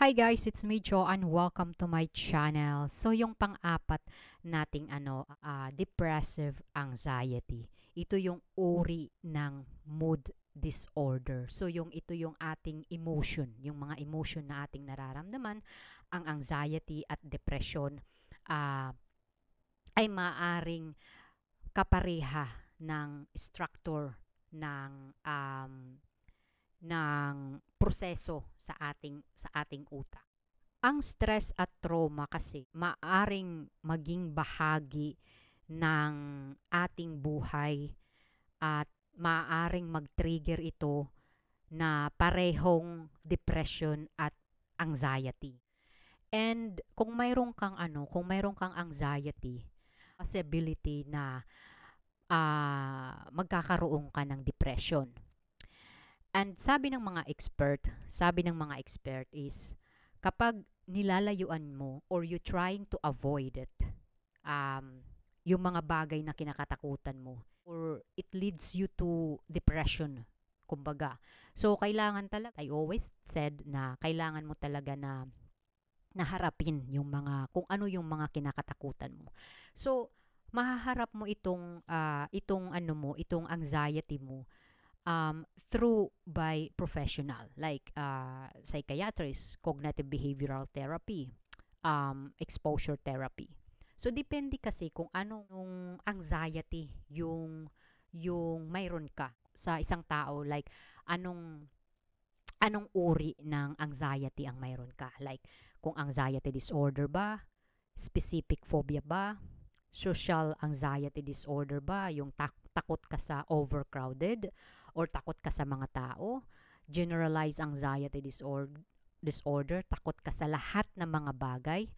Hi guys, it's me Joanne. Welcome to my channel. So yung pang-apat nating depressive anxiety. Ito yung uri ng mood disorder. So ito yung ating emotion, yung mga emotion na ating nararamdaman, ang anxiety at depression ah, ay maaring kapareha ng structure ng proseso sa ating utak. Ang stress at trauma kasi maaring maging bahagi ng ating buhay at maaring mag-trigger ito na parehong depression at anxiety. And kung mayroon kang anxiety, possibility na magkakaroon ka ng depression. And sabi ng mga expert is kapag nilalayuan mo or you trying to avoid it, um, yung mga bagay na kinakatakutan mo or it leads you to depression, kumbaga. So, kailangan talaga, I always said na kailangan mo talaga na naharapin kung ano yung mga kinakatakutan mo. So, mahaharap mo itong anxiety mo through by professional like psychiatrist, cognitive behavioral therapy, exposure therapy. So depende kasi kung anong anxiety yung mayroon ka sa isang tao, like anong anong uri ng anxiety ang mayroon ka, like kung anxiety disorder ba, specific phobia ba, social anxiety disorder ba, yung takot ka sa overcrowded or takot ka sa mga tao, generalized anxiety disorder, takot ka sa lahat ng mga bagay,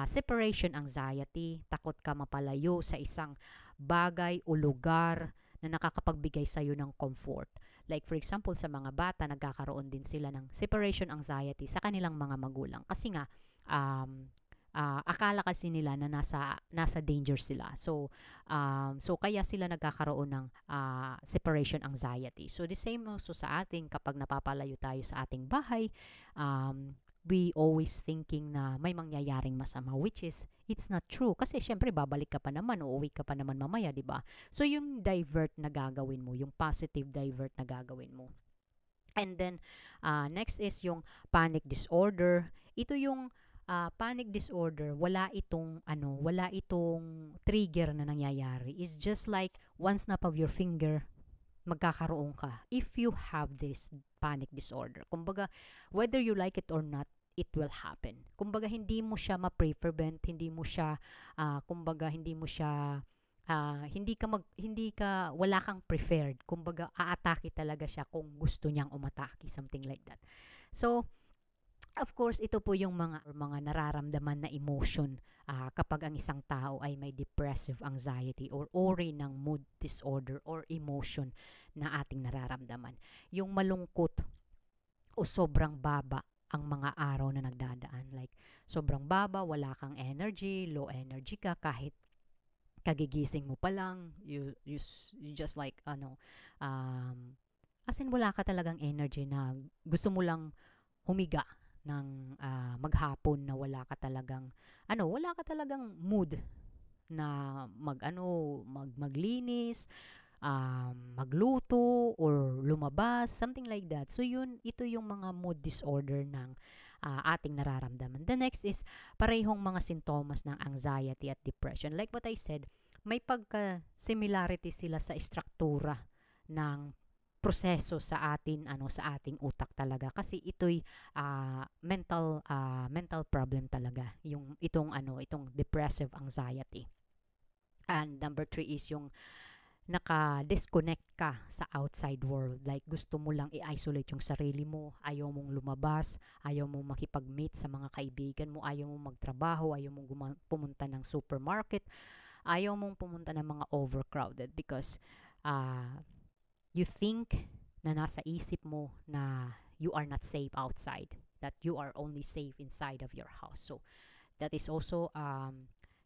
separation anxiety, takot ka mapalayo sa isang bagay o lugar na nakakapagbigay sa iyo ng comfort. Like for example, sa mga bata, nagkakaroon din sila ng separation anxiety sa kanilang mga magulang. Kasi nga, akala kasi nila na nasa danger sila. So kaya sila nagkakaroon ng separation anxiety. So the same also sa ating kapag napapalayo tayo sa ating bahay, we always thinking na may mangyayaring masama, which is it's not true kasi syempre babalik ka pa naman, uuwi ka pa naman mamaya, di ba? So yung divert na gagawin mo, yung positive divert na gagawin mo. And then next is yung panic disorder. Ito yung panic disorder, wala itong trigger na nangyayari. It's just like one snap of your finger, magkakaroon ka if you have this panic disorder. Kumbaga, whether you like it or not, it will happen. Kumbaga, hindi mo siya ma-prevent, hindi mo siya, kumbaga, wala kang preferred. Kumbaga, aatake talaga siya kung gusto niyang umatake, something like that. So, of course, ito po yung mga nararamdaman na emotion kapag ang isang tao ay may depressive anxiety or uri ng mood disorder or emotion na ating nararamdaman. Yung malungkot o sobrang baba ang mga araw na nagdadaan. Like, sobrang baba, wala kang energy, low energy ka, kahit kagigising mo pa lang, you just like, as in wala ka talagang energy na gusto mo lang humiga ng maghapon na wala ka talagang mood na maglinis, magluto or lumabas, something like that. So ito yung mga mood disorder ng ating nararamdaman. The next is parehong mga sintomas ng anxiety at depression. Like what I said, may pagka-similarity sila sa struktura ng proseso sa ating utak talaga, kasi ito'y mental problem talaga itong depressive anxiety. And number 3 is yung naka-disconnect ka sa outside world, like gusto mo lang i-isolate yung sarili mo, ayaw mong lumabas, ayaw mong makipag-meet sa mga kaibigan mo, ayaw mong magtrabaho, ayaw mong pumunta ng supermarket, ayaw mong pumunta ng mga overcrowded because you think na nasa isip mo na you are not safe outside, that you are only safe inside of your house. So that is also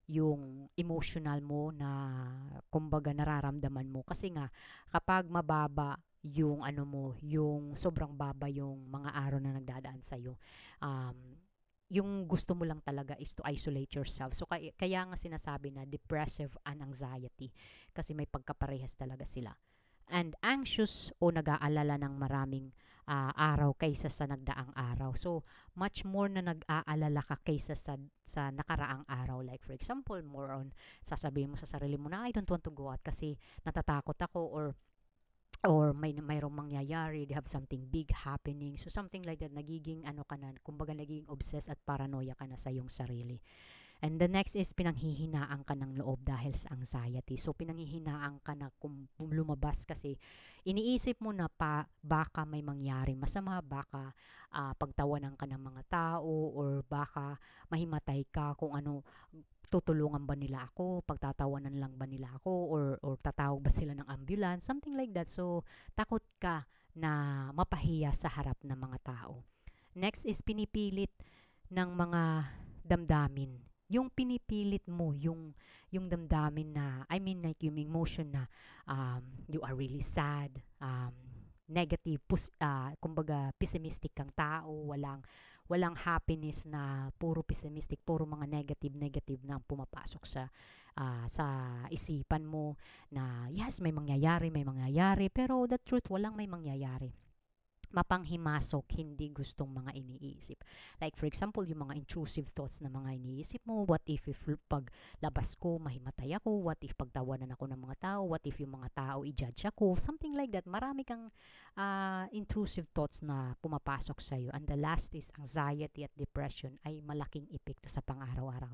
yung emotional mo na kumbaga nararamdaman mo, kasi nga kapag mababa yung ano mo, yung sobrang baba yung mga araw na nagdadaan sa'yo. Yung gusto mo lang talaga is to isolate yourself. So, kaya nga sinasabi na depressive and anxiety kasi may pagkaparehas talaga sila. And anxious o nag-aalala ng maraming araw kaysa sa nagdaang araw. So, much more na nag-aalala ka kaysa sa nakaraang araw. Like, for example, more on, sasabihin mo sa sarili mo na, I don't want to go out kasi natatakot ako, or mayroong mangyayari, they have something big happening. So, something like that, nagiging ano ka na, kumbaga nagiging obsessed at paranoia ka na sa iyong sarili. And the next is pinanghihinaan ka ng loob dahil sa anxiety. So, pinanghihinaan ka na kung lumabas kasi iniisip mo na baka may mangyaring masama, baka pagtawanan ka ng mga tao, or baka mahimatay ka kung ano, tutulungan ba nila ako, pagtatawanan lang ba nila ako, or tatawag ba sila ng ambulance, something like that. So, takot ka na mapahiya sa harap ng mga tao. Next is pinipilit ng mga damdamin. Yung pinipilit mo, yung damdamin na, I mean like yung emotion na you are really sad, negative, kumbaga pessimistic kang tao, walang happiness, na puro pessimistic, puro mga negative na pumapasok sa isipan mo na yes, may mangyayari, pero the truth, walang may mangyayari. Mapanghimasok, hindi gustong mga iniisip. Like for example, yung mga intrusive thoughts na mga iniisip mo, what if pag labas ko, mahimatay ako, what if pagtawanan ako ng mga tao, what if yung mga tao i-judge ako, something like that. Marami kang intrusive thoughts na pumapasok sa'yo. And the last is anxiety at depression ay malaking epekto sa pang-araw-araw.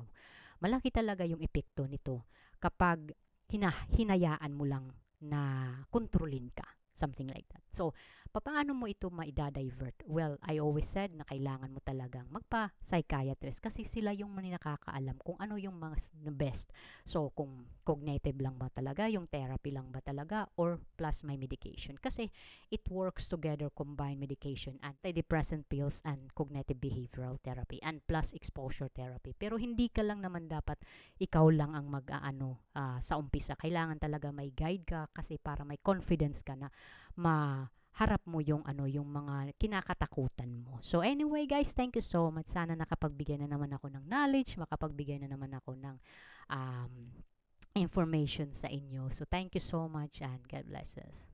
Malaki talaga yung epekto nito kapag hinayaan mo lang na kontrolin ka. Something like that. So, paano mo ito maida-divert? Well, I always said na kailangan mo talagang magpa-psychiatrist kasi sila yung nakakaalam kung ano yung mga best. So, kung cognitive lang ba talaga, yung therapy lang ba talaga, or plus may medication. Kasi it works together, combine medication, antidepressant pills, and cognitive behavioral therapy, and plus exposure therapy. Pero hindi ka lang naman dapat ikaw lang ang sa umpisa. Kailangan talaga may guide ka kasi para may confidence ka na maharap mo yung mga kinakatakutan mo. So anyway guys, thank you so much. Sana nakapagbigay na naman ako ng knowledge, makapagbigay na naman ako ng information sa inyo. So thank you so much and God bless us.